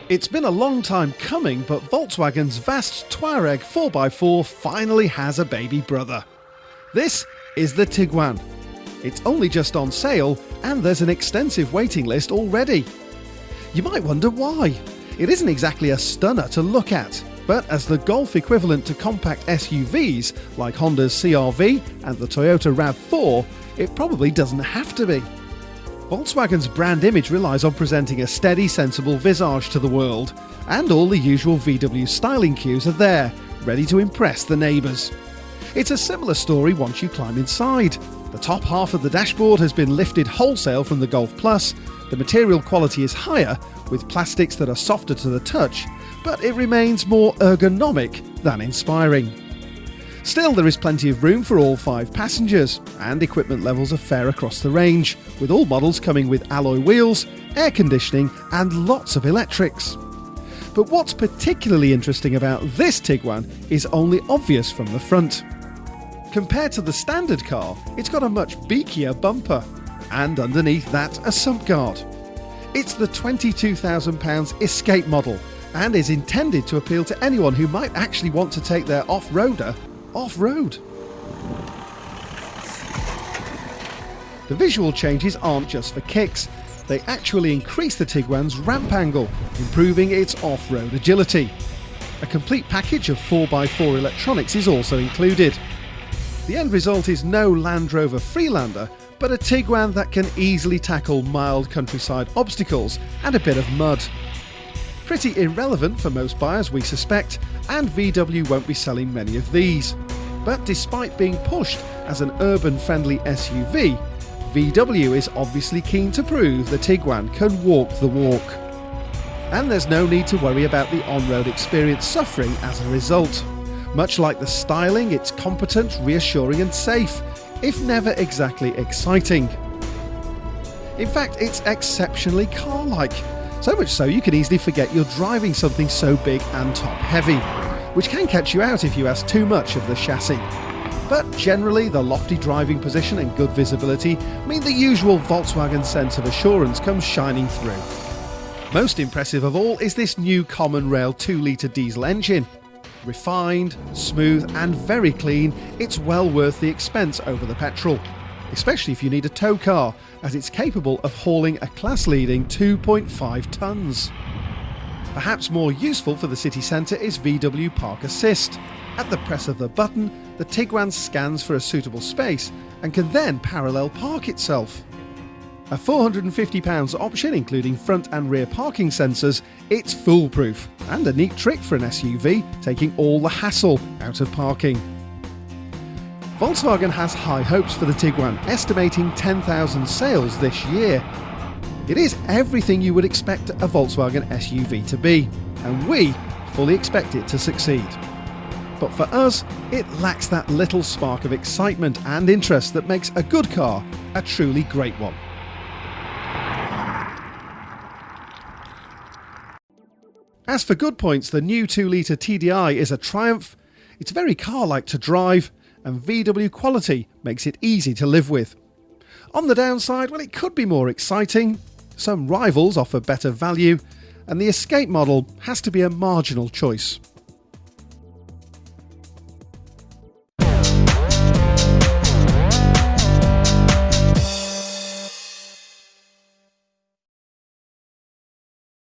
It's been a long time coming, but Volkswagen's vast Touareg 4x4 finally has a baby brother. This is the Tiguan. It's only just on sale, and there's an extensive waiting list already. You might wonder why. It isn't exactly a stunner to look at, but as the Golf equivalent to compact SUVs like Honda's CR-V and the Toyota RAV4, it probably doesn't have to be. Volkswagen's brand image relies on presenting a steady, sensible visage to the world, and all the usual VW styling cues are there, ready to impress the neighbours. It's a similar story once you climb inside. The top half of the dashboard has been lifted wholesale from the Golf Plus, the material quality is higher, with plastics that are softer to the touch, but it remains more ergonomic than inspiring. Still, there is plenty of room for all 5 passengers, and equipment levels are fair across the range, with all models coming with alloy wheels, air conditioning and lots of electrics. But what's particularly interesting about this Tiguan is only obvious from the front. Compared to the standard car, it's got a much beakier bumper, and underneath that a sump guard. It's the £22,000 Escape model, and is intended to appeal to anyone who might actually want to take their off-roader off-road. The visual changes aren't just for kicks, they actually increase the Tiguan's ramp angle, improving its off-road agility. A complete package of 4x4 electronics is also included. The end result is no Land Rover Freelander, but a Tiguan that can easily tackle mild countryside obstacles and a bit of mud. Pretty irrelevant for most buyers, we suspect, and VW won't be selling many of these. But despite being pushed as an urban-friendly SUV, VW is obviously keen to prove the Tiguan can walk the walk. And there's no need to worry about the on-road experience suffering as a result. Much like the styling, it's competent, reassuring and safe, if never exactly exciting. In fact, it's exceptionally car-like. So much so you can easily forget you're driving something so big and top-heavy, which can catch you out if you ask too much of the chassis. But generally, the lofty driving position and good visibility mean the usual Volkswagen sense of assurance comes shining through. Most impressive of all is this new common rail 2-litre diesel engine. Refined, smooth and very clean, it's well worth the expense over the petrol. Especially if you need a tow car, as it's capable of hauling a class-leading 2.5 tonnes. Perhaps more useful for the city centre is VW Park Assist. At the press of the button, the Tiguan scans for a suitable space and can then parallel park itself. A £450 option including front and rear parking sensors, it's foolproof and a neat trick for an SUV, taking all the hassle out of parking. Volkswagen has high hopes for the Tiguan, estimating 10,000 sales this year. It is everything you would expect a Volkswagen SUV to be, and we fully expect it to succeed. But for us, it lacks that little spark of excitement and interest that makes a good car a truly great one. As for good points, the new 2-litre TDI is a triumph. It's very car-like to drive, and VW quality makes it easy to live with. On the downside, well, it could be more exciting, some rivals offer better value, and the Escape model has to be a marginal choice.